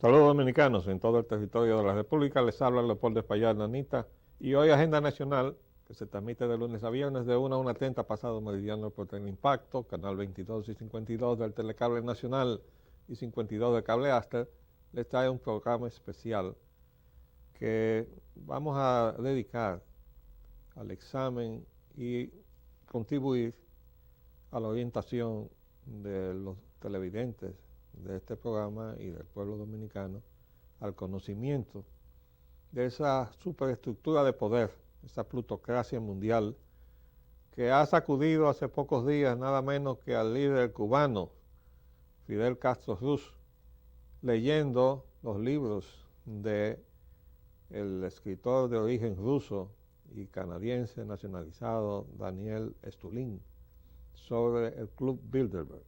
Saludos dominicanos en todo el territorio de la República. Les habla Leopoldo Espaillat Nanita y hoy Agenda Nacional, que se transmite de lunes a viernes de 1 a 1:30 pasado meridiano por Teleimpacto, canal 22 y 52 del Telecable Nacional y 52 de Cable Aster, les trae un programa especial que vamos a dedicar al examen y contribuir a la orientación de los televidentes de este programa y del pueblo dominicano al conocimiento de esa superestructura de poder, esa plutocracia mundial que ha sacudido hace pocos días nada menos que al líder cubano Fidel Castro Ruz, leyendo los libros de el escritor de origen ruso y canadiense nacionalizado Daniel Stulin sobre el Club Bilderberg.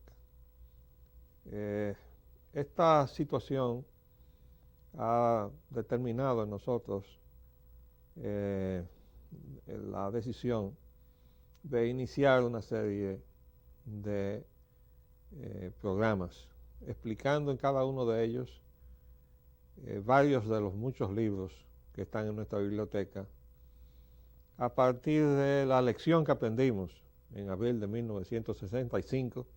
Esta situación ha determinado en nosotros la decisión de iniciar una serie de programas explicando en cada uno de ellos varios de los muchos libros que están en nuestra biblioteca a partir de la lección que aprendimos en abril de 1965,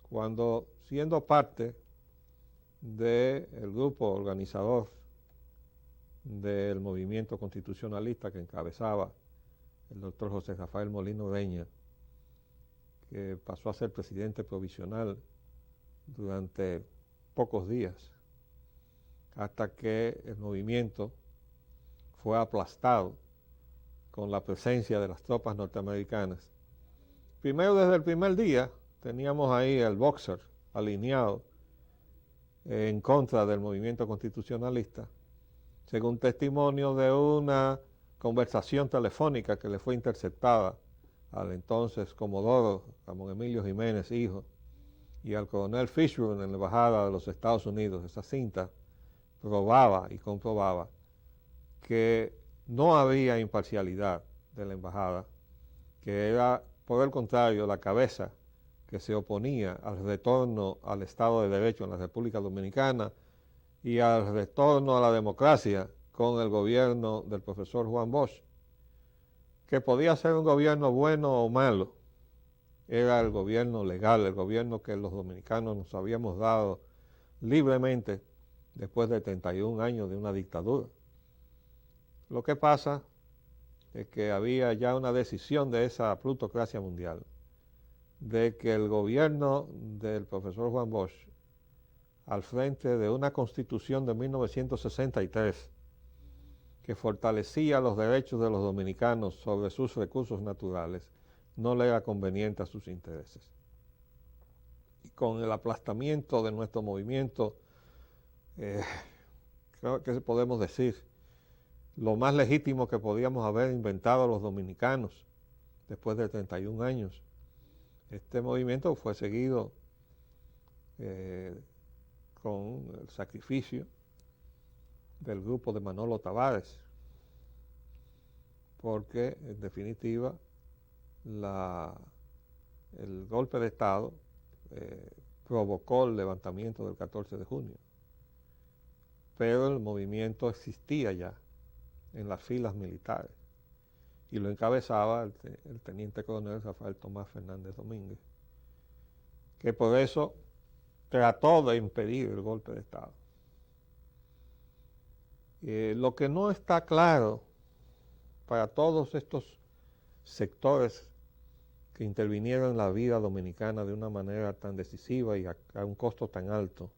cuando, siendo parte del grupo organizador del movimiento constitucionalista que encabezaba el doctor José Rafael Molino Ureña, que pasó a ser presidente provisional durante pocos días, hasta que el movimiento fue aplastado con la presencia de las tropas norteamericanas. Primero, desde el primer día, teníamos ahí el boxer alineado en contra del movimiento constitucionalista, según testimonio de una conversación telefónica que le fue interceptada al entonces comodoro Ramón Emilio Jiménez, hijo, y al coronel Fishburne en la embajada de los Estados Unidos. Esa cinta probaba y comprobaba que no había imparcialidad de la embajada, que era, por el contrario, la cabeza que se oponía al retorno al Estado de Derecho en la República Dominicana y al retorno a la democracia con el gobierno del profesor Juan Bosch, que podía ser un gobierno bueno o malo, era el gobierno legal, el gobierno que los dominicanos nos habíamos dado libremente después de 31 años de una dictadura. Lo que pasa es que había ya una decisión de esa plutocracia mundial de que el gobierno del profesor Juan Bosch, al frente de una constitución de 1963 que fortalecía los derechos de los dominicanos sobre sus recursos naturales, no le era conveniente a sus intereses. Y con el aplastamiento de nuestro movimiento, creo que podemos decir, lo más legítimo que podíamos haber inventado los dominicanos después de 31 años. Este movimiento fue seguido con el sacrificio del grupo de Manolo Tavares, porque en definitiva el golpe de Estado provocó el levantamiento del 14 de junio, pero el movimiento existía ya en las filas militares y lo encabezaba el teniente coronel Rafael Tomás Fernández Domínguez, que por eso trató de impedir el golpe de Estado. Lo que no está claro para todos estos sectores que intervinieron en la vida dominicana de una manera tan decisiva y a un costo tan alto,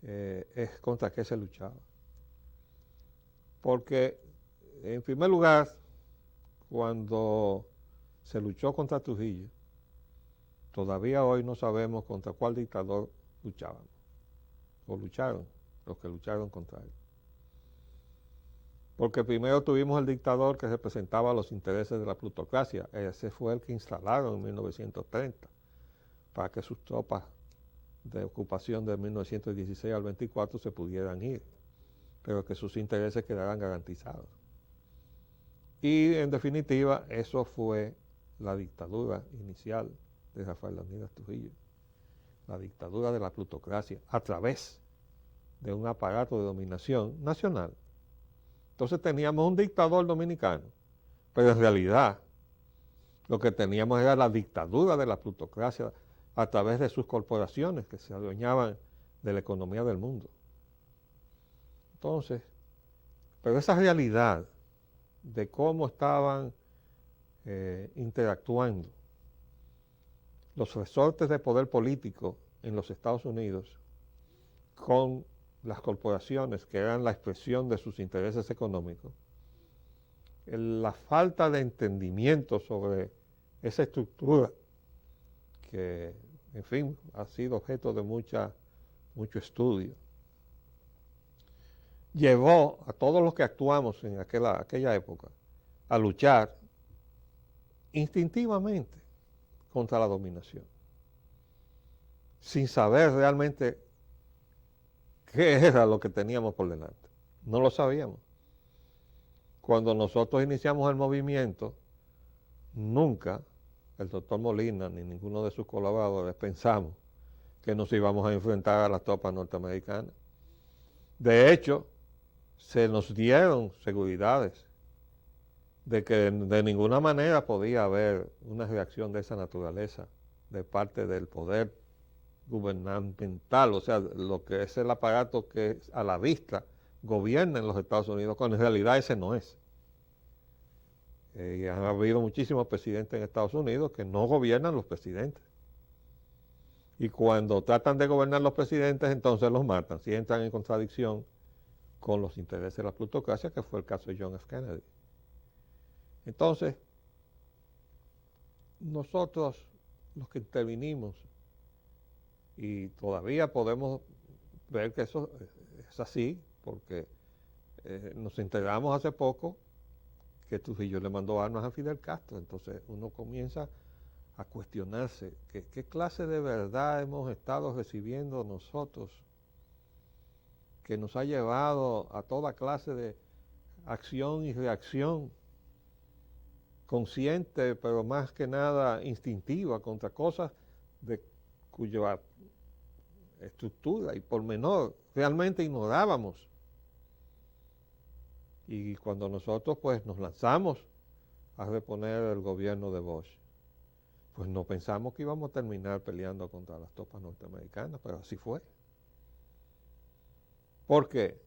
es contra qué se luchaba. Porque, en primer lugar, cuando se luchó contra Trujillo, todavía hoy no sabemos contra cuál dictador luchaban, o lucharon los que lucharon contra él. Porque primero tuvimos el dictador que representaba los intereses de la plutocracia. Ese fue el que instalaron en 1930 para que sus tropas de ocupación de 1916 al 24 se pudieran ir, pero que sus intereses quedaran garantizados. Y en definitiva, eso fue la dictadura inicial de Rafael Leónidas Trujillo, la dictadura de la plutocracia, a través de un aparato de dominación nacional. Entonces teníamos un dictador dominicano, pero en realidad lo que teníamos era la dictadura de la plutocracia a través de sus corporaciones que se adueñaban de la economía del mundo. Entonces, pero esa realidad de cómo estaban interactuando los resortes de poder político en los Estados Unidos con las corporaciones que eran la expresión de sus intereses económicos, la falta de entendimiento sobre esa estructura que, en fin, ha sido objeto de mucho estudio, llevó a todos los que actuamos en aquella época a luchar instintivamente contra la dominación, sin saber realmente qué era lo que teníamos por delante. No lo sabíamos. Cuando nosotros iniciamos el movimiento, nunca el doctor Molina ni ninguno de sus colaboradores pensamos que nos íbamos a enfrentar a las tropas norteamericanas. De hecho, se nos dieron seguridades de que de ninguna manera podía haber una reacción de esa naturaleza de parte del poder gubernamental, o sea, lo que es el aparato que a la vista gobierna en los Estados Unidos, cuando en realidad ese no es. Y ha habido muchísimos presidentes en Estados Unidos que no gobiernan los presidentes. Y cuando tratan de gobernar los presidentes, entonces los matan, si entran en contradicción con los intereses de la plutocracia, que fue el caso de John F. Kennedy. Entonces, nosotros, los que intervinimos, y todavía podemos ver que eso es así, porque nos enteramos hace poco que Trujillo le mandó armas a Fidel Castro. Entonces uno comienza a cuestionarse qué clase de verdad hemos estado recibiendo nosotros, que nos ha llevado a toda clase de acción y reacción consciente, pero más que nada instintiva, contra cosas de cuya estructura y pormenor realmente ignorábamos. Y cuando nosotros pues nos lanzamos a reponer el gobierno de Bush, pues no pensamos que íbamos a terminar peleando contra las tropas norteamericanas, pero así fue. ¿Por qué?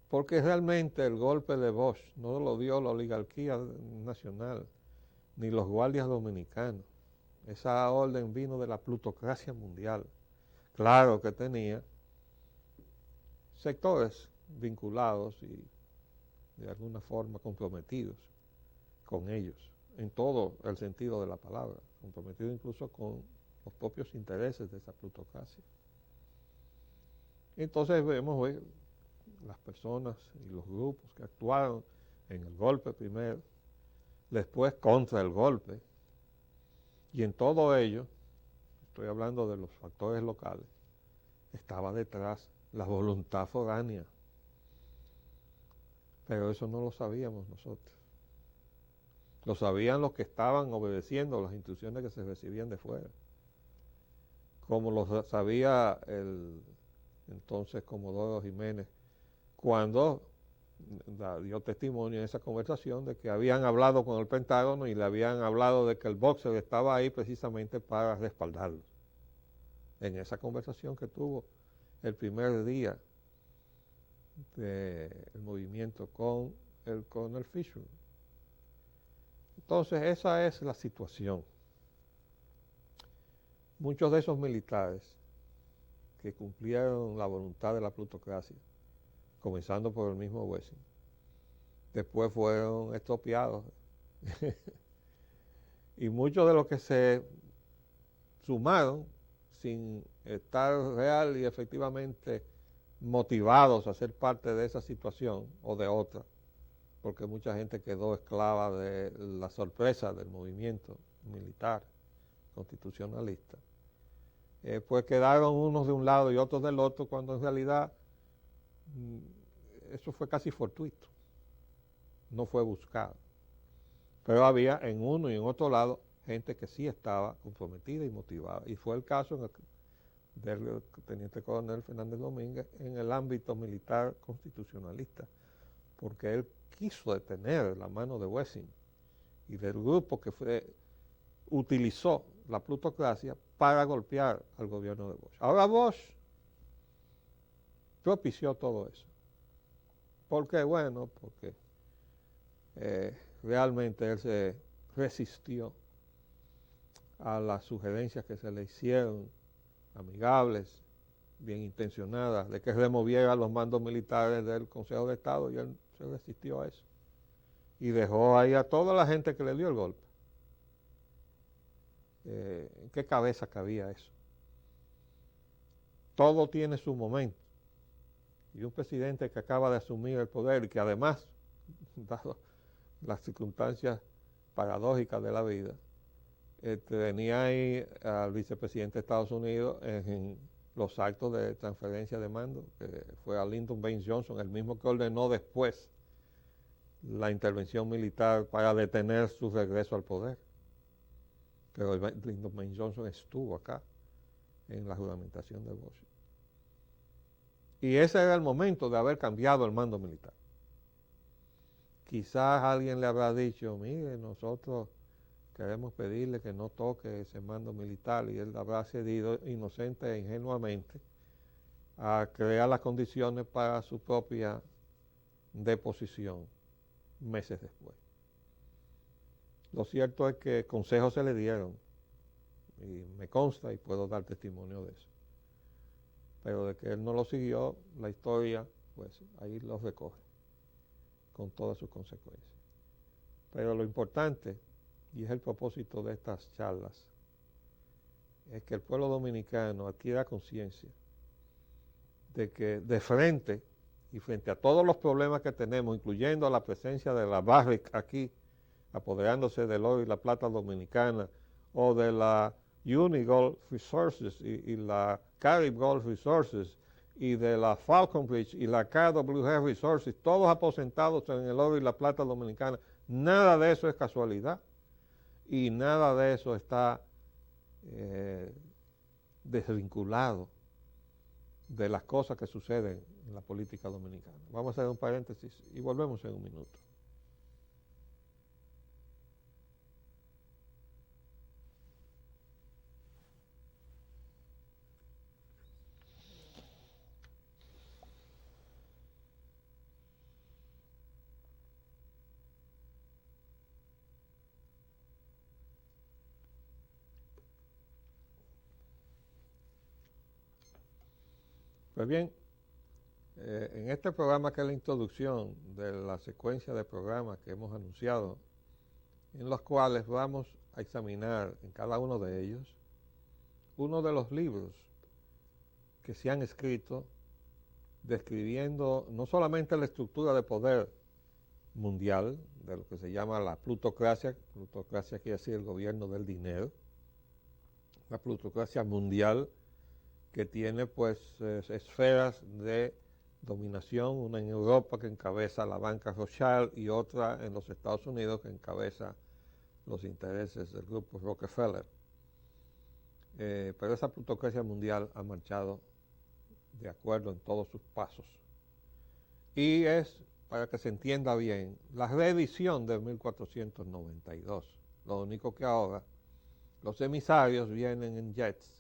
Porque realmente el golpe de Bush no lo dio la oligarquía nacional, ni los guardias dominicanos. Esa orden vino de la plutocracia mundial. Claro que tenía sectores vinculados y de alguna forma comprometidos con ellos, en todo el sentido de la palabra, comprometidos incluso con los propios intereses de esa plutocracia. Entonces vemos las personas y los grupos que actuaron en el golpe primero, después contra el golpe, y en todo ello, estoy hablando de los factores locales, estaba detrás la voluntad foránea. Pero eso no lo sabíamos nosotros. Lo sabían los que estaban obedeciendo las instrucciones que se recibían de fuera. Como lo sabía el entonces Comodoro Jiménez, cuando dio testimonio en esa conversación de que habían hablado con el Pentágono y le habían hablado de que el boxer estaba ahí precisamente para respaldarlo. En esa conversación que tuvo el primer día del movimiento con el coronel Fisher. Entonces esa es la situación. Muchos de esos militares que cumplieron la voluntad de la plutocracia, comenzando por el mismo Wessing, después fueron expropiados. Y muchos de los que se sumaron sin estar real y efectivamente motivados a ser parte de esa situación o de otra, porque mucha gente quedó esclava de la sorpresa del movimiento militar constitucionalista, pues quedaron unos de un lado y otros del otro, cuando en realidad eso fue casi fortuito, no fue buscado. Pero había en uno y en otro lado gente que sí estaba comprometida y motivada, y fue el caso del teniente coronel Fernández Domínguez en el ámbito militar constitucionalista, porque él quiso detener la mano de Wessing y del grupo que utilizó la plutocracia para golpear al gobierno de Bosch. Ahora Bosch propició todo eso. ¿Por qué? Bueno, porque realmente él se resistió a las sugerencias que se le hicieron, amigables, bien intencionadas, de que removiera los mandos militares del Consejo de Estado, y él se resistió a eso. Y dejó ahí a toda la gente que le dio el golpe. ¿En qué cabeza cabía eso? Todo tiene su momento. Y un presidente que acaba de asumir el poder y que además, dado las circunstancias paradójicas de la vida, tenía ahí al vicepresidente de Estados Unidos en los actos de transferencia de mando, que fue a Lyndon Baines Johnson, el mismo que ordenó después la intervención militar para detener su regreso al poder. Pero Lyndon Baines Johnson estuvo acá en la juramentación de Bosch. Y ese era el momento de haber cambiado el mando militar. Quizás alguien le habrá dicho, mire, nosotros queremos pedirle que no toque ese mando militar, y él habrá cedido inocente e ingenuamente a crear las condiciones para su propia deposición meses después. Lo cierto es que consejos se le dieron, y me consta y puedo dar testimonio de eso. Pero de que él no lo siguió, la historia, pues ahí lo recoge, con todas sus consecuencias. Pero lo importante, y es el propósito de estas charlas, es que el pueblo dominicano adquiera conciencia de que de frente, y frente a todos los problemas que tenemos, incluyendo la presencia de la Barrick aquí, apoderándose del oro y la plata dominicana, o de la Unigold Resources y la Carib Gold Resources, y de la Falcon Bridge y la KWG Resources, todos aposentados en el oro y la plata dominicana. Nada de eso es casualidad, y nada de eso está desvinculado de las cosas que suceden en la política dominicana. Vamos a hacer un paréntesis y volvemos en un minuto. Pues bien, en este programa, que es la introducción de la secuencia de programas que hemos anunciado, en los cuales vamos a examinar en cada uno de ellos uno de los libros que se han escrito describiendo no solamente la estructura de poder mundial, de lo que se llama la plutocracia quiere decir el gobierno del dinero, la plutocracia mundial, que tiene pues esferas de dominación, una en Europa que encabeza la banca Rothschild y otra en los Estados Unidos que encabeza los intereses del grupo Rockefeller. Pero esa plutocracia mundial ha marchado de acuerdo en todos sus pasos. Y es, para que se entienda bien, la reedición de 1492. Lo único que ahora los emisarios vienen en jets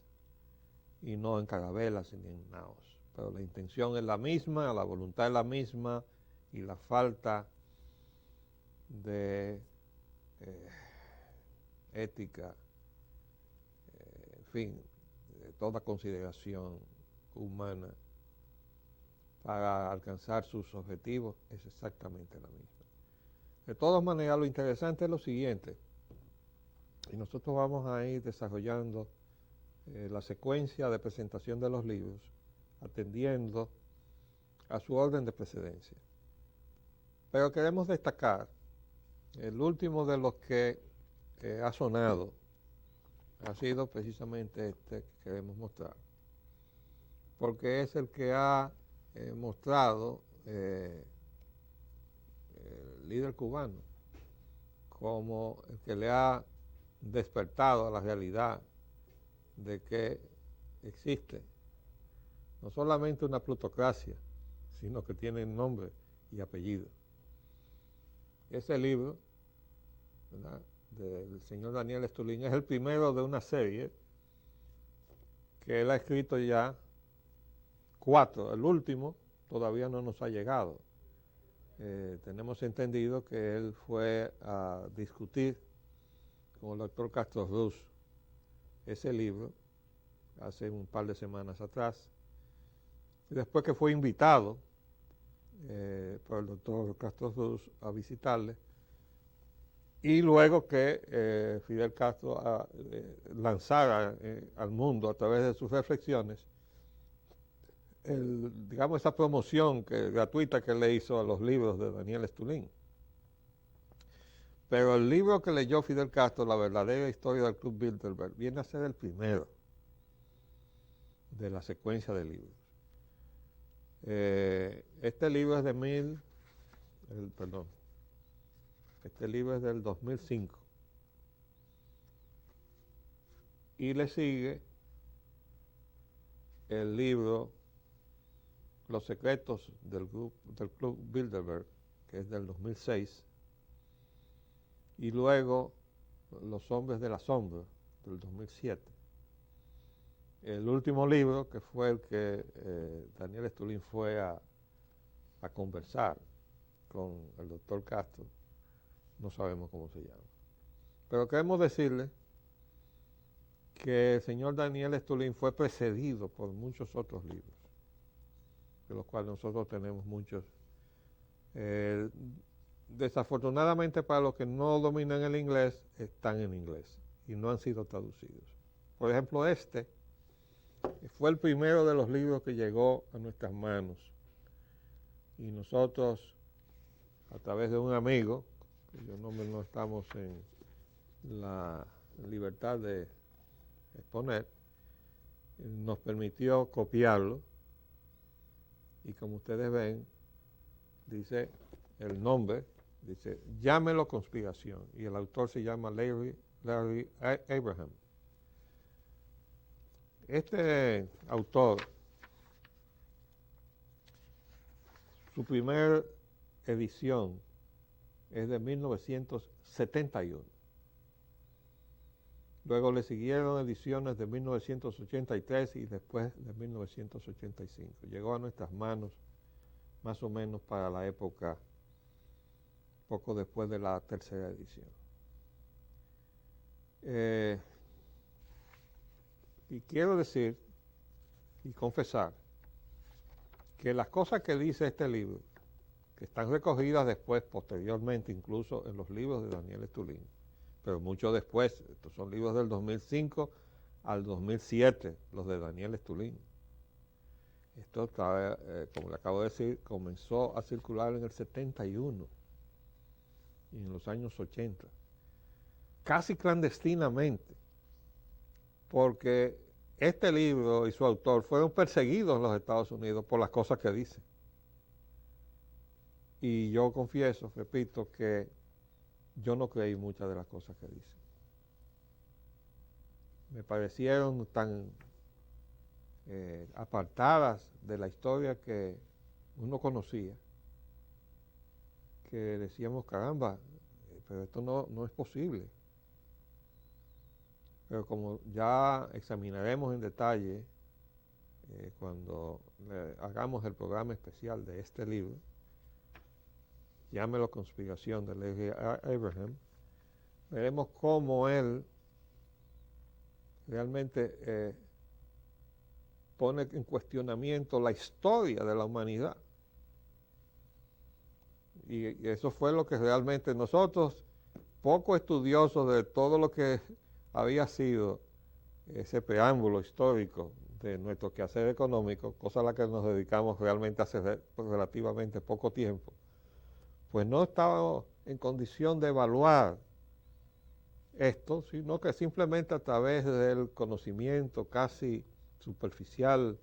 y no en carabelas ni en naos. Pero la intención es la misma, la voluntad es la misma, y la falta de ética, en fin, de toda consideración humana para alcanzar sus objetivos es exactamente la misma. De todas maneras, lo interesante es lo siguiente, y nosotros vamos a ir desarrollando la secuencia de presentación de los libros, atendiendo a su orden de precedencia. Pero queremos destacar el último de los que ha sonado, ha sido precisamente este que queremos mostrar, porque es el que ha mostrado el líder cubano como el que le ha despertado a la realidad de que existe no solamente una plutocracia, sino que tiene nombre y apellido. Ese libro, ¿verdad?, del señor Daniel Stulin es el primero de una serie que él ha escrito ya 4. El último todavía no nos ha llegado. Tenemos entendido que él fue a discutir con el doctor Castro Ruz ese libro hace un par de semanas atrás. Y después que fue invitado por el doctor Castro Ruz a visitarle, y luego que Fidel Castro lanzara al mundo a través de sus reflexiones, digamos, esa promoción gratuita que le hizo a los libros de Daniel Stulin. Pero el libro que leyó Fidel Castro, La verdadera historia del Club Bilderberg, viene a ser el primero de la secuencia de libros. Este libro es este libro es del 2005. Y le sigue el libro Los secretos del Club Bilderberg, que es del 2006. Y luego Los hombres de la sombra, del 2007. El último libro, que fue el que Daniel Stulin fue a conversar con el doctor Castro, no sabemos cómo se llama. Pero queremos decirle que el señor Daniel Stulin fue precedido por muchos otros libros, de los cuales nosotros tenemos muchos. Desafortunadamente, para los que no dominan el inglés, están en inglés y no han sido traducidos. Por ejemplo, este fue el primero de los libros que llegó a nuestras manos, y nosotros, a través de un amigo, cuyo nombre no estamos en la libertad de exponer, nos permitió copiarlo, y como ustedes ven, dice el nombre, dice Llámelo Conspiración, y el autor se llama Larry Abraham. Este autor, su primera edición es de 1971. Luego le siguieron ediciones de 1983 y después de 1985. Llegó a nuestras manos más o menos para la época, poco después de la tercera edición. Y quiero decir y confesar que las cosas que dice este libro, que están recogidas después, posteriormente, incluso en los libros de Daniel Stulin, pero mucho después, estos son libros del 2005 al 2007, los de Daniel Stulin. Esto, como le acabo de decir, comenzó a circular en el 71 y en los años 80, casi clandestinamente, porque este libro y su autor fueron perseguidos en los Estados Unidos por las cosas que dicen. Y yo confieso, repito, que yo no creí muchas de las cosas que dicen. Me parecieron tan apartadas de la historia que uno conocía, que decíamos, caramba, pero esto no es posible. Pero como ya examinaremos en detalle cuando hagamos el programa especial de este libro, Llámelo Conspiración, de Larry Abraham, veremos cómo él realmente pone en cuestionamiento la historia de la humanidad. Y eso fue lo que realmente nosotros, poco estudiosos de todo lo que había sido ese preámbulo histórico de nuestro quehacer económico, cosa a la que nos dedicamos realmente hace relativamente poco tiempo, pues no estábamos en condición de evaluar esto, sino que simplemente a través del conocimiento casi superficial,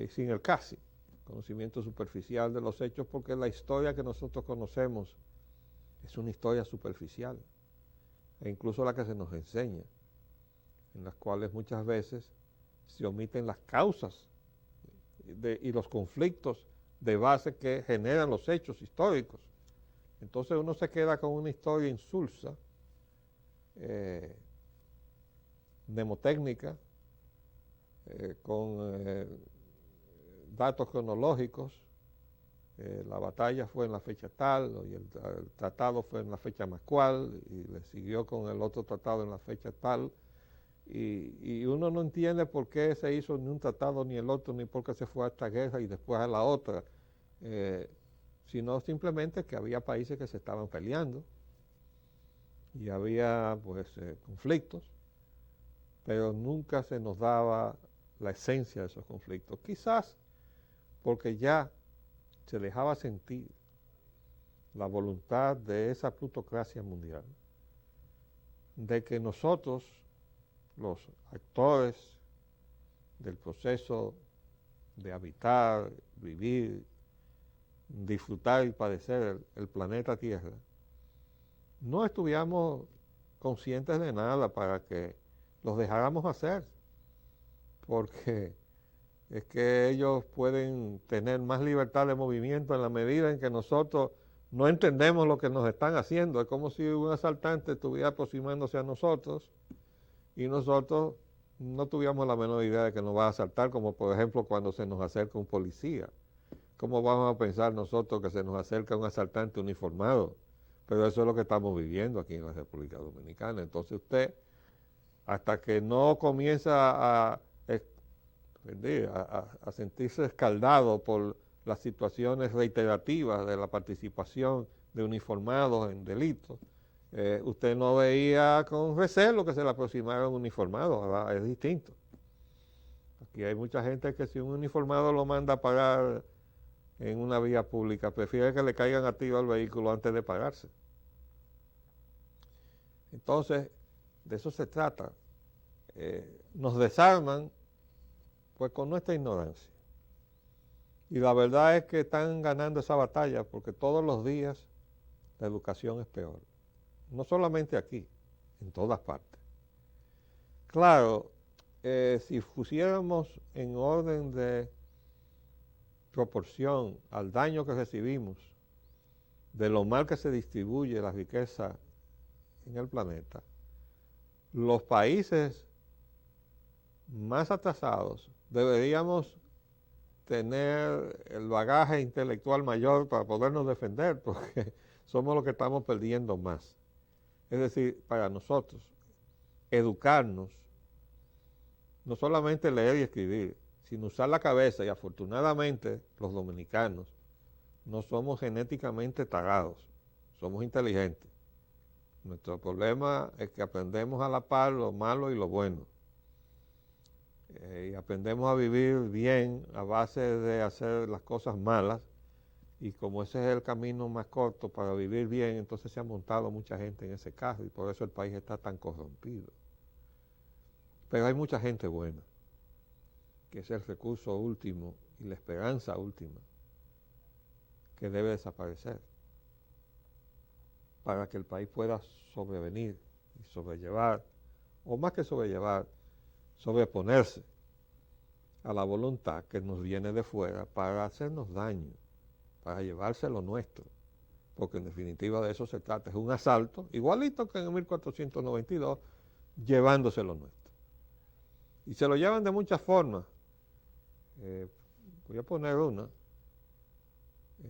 y sin el casi, conocimiento superficial de los hechos, porque la historia que nosotros conocemos es una historia superficial, e incluso la que se nos enseña, en las cuales muchas veces se omiten las causas y los conflictos de base que generan los hechos históricos. Entonces uno se queda con una historia insulsa, mnemotécnica, con datos cronológicos. La batalla fue en la fecha tal, y el tratado fue en la fecha más cual, y le siguió con el otro tratado en la fecha tal, y uno no entiende por qué se hizo ni un tratado ni el otro, ni por qué se fue a esta guerra y después a la otra, sino simplemente que había países que se estaban peleando, y había pues conflictos, pero nunca se nos daba la esencia de esos conflictos. Quizás porque ya se dejaba sentir la voluntad de esa plutocracia mundial, de que nosotros, los actores del proceso de habitar, vivir, disfrutar y padecer el planeta Tierra, no estuviéramos conscientes de nada para que los dejáramos hacer, porque es que ellos pueden tener más libertad de movimiento en la medida en que nosotros no entendemos lo que nos están haciendo. Es como si un asaltante estuviera aproximándose a nosotros y nosotros no tuviéramos la menor idea de que nos va a asaltar, como por ejemplo cuando se nos acerca un policía. ¿Cómo vamos a pensar nosotros que se nos acerca un asaltante uniformado? Pero eso es lo que estamos viviendo aquí en la República Dominicana. Entonces usted, hasta que no comienza a sentirse escaldado por las situaciones reiterativas de la participación de uniformados en delitos, usted no veía con recelo que se le aproximara un uniformado. Ahora es distinto. Aquí hay mucha gente que si un uniformado lo manda a pagar en una vía pública, prefiere que le caigan a tiro al vehículo antes de pagarse. Entonces, de eso se trata. Nos desarman pues con nuestra ignorancia. Y la verdad es que están ganando esa batalla porque todos los días la educación es peor. No solamente aquí, en todas partes. Claro, si pusiéramos en orden de proporción al daño que recibimos, de lo mal que se distribuye la riqueza en el planeta, los países más atrasados deberíamos tener el bagaje intelectual mayor para podernos defender, porque somos los que estamos perdiendo más. Es decir, para nosotros, educarnos, no solamente leer y escribir, sino usar la cabeza, y afortunadamente los dominicanos no somos genéticamente tarados, somos inteligentes. Nuestro problema es que aprendemos a la par lo malo y lo bueno. Y aprendemos a vivir bien a base de hacer las cosas malas, y como ese es el camino más corto para vivir bien, entonces se ha montado mucha gente en ese carro y por eso el país está tan corrompido. Pero hay mucha gente buena, que es el recurso último y la esperanza última que debe desaparecer para que el país pueda sobrevenir y sobrellevar, o más que sobrellevar, sobreponerse a la voluntad que nos viene de fuera para hacernos daño, para llevarse lo nuestro, porque en definitiva de eso se trata, es un asalto, igualito que en 1492, llevándose lo nuestro. Y se lo llevan de muchas formas. Voy a poner una,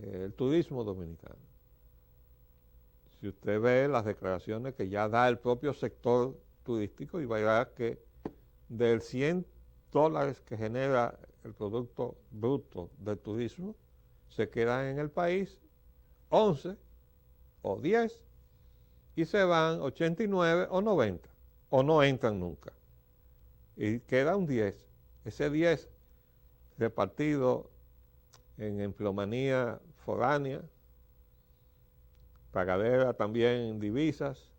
el turismo dominicano. Si usted ve las declaraciones que ya da el propio sector turístico, y verá que del $100 que genera el producto bruto del turismo, se quedan en el país 11 o 10 y se van 89 o 90 o no entran nunca. Y queda un 10. Ese 10 repartido en empleomanía foránea, pagadera también en divisas,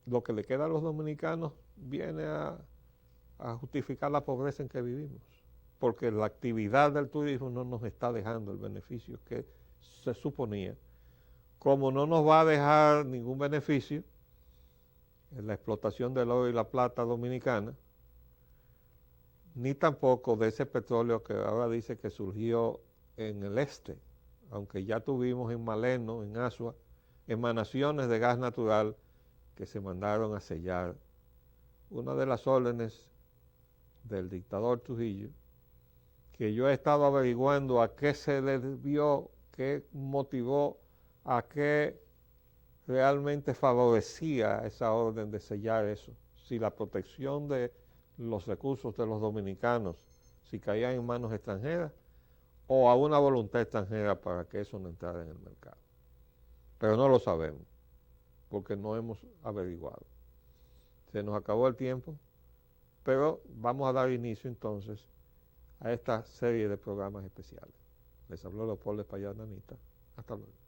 lo que le queda a los dominicanos viene a justificar la pobreza en que vivimos, porque la actividad del turismo no nos está dejando el beneficio que se suponía. Como no nos va a dejar ningún beneficio en la explotación del oro y la plata dominicana, ni tampoco de ese petróleo que ahora dice que surgió en el este, aunque ya tuvimos en Maleno, en Asua, emanaciones de gas natural que se mandaron a sellar. Una de las órdenes del dictador Trujillo, que yo he estado averiguando a qué se le debió, qué motivó, a qué realmente favorecía esa orden de sellar eso. Si la protección de los recursos de los dominicanos, si caían en manos extranjeras, o a una voluntad extranjera para que eso no entrara en el mercado. Pero no lo sabemos, porque no hemos averiguado. Se nos acabó el tiempo, pero vamos a dar inicio entonces a esta serie de programas especiales. Les habló Leopoldo Espaillat Nanita. Hasta luego.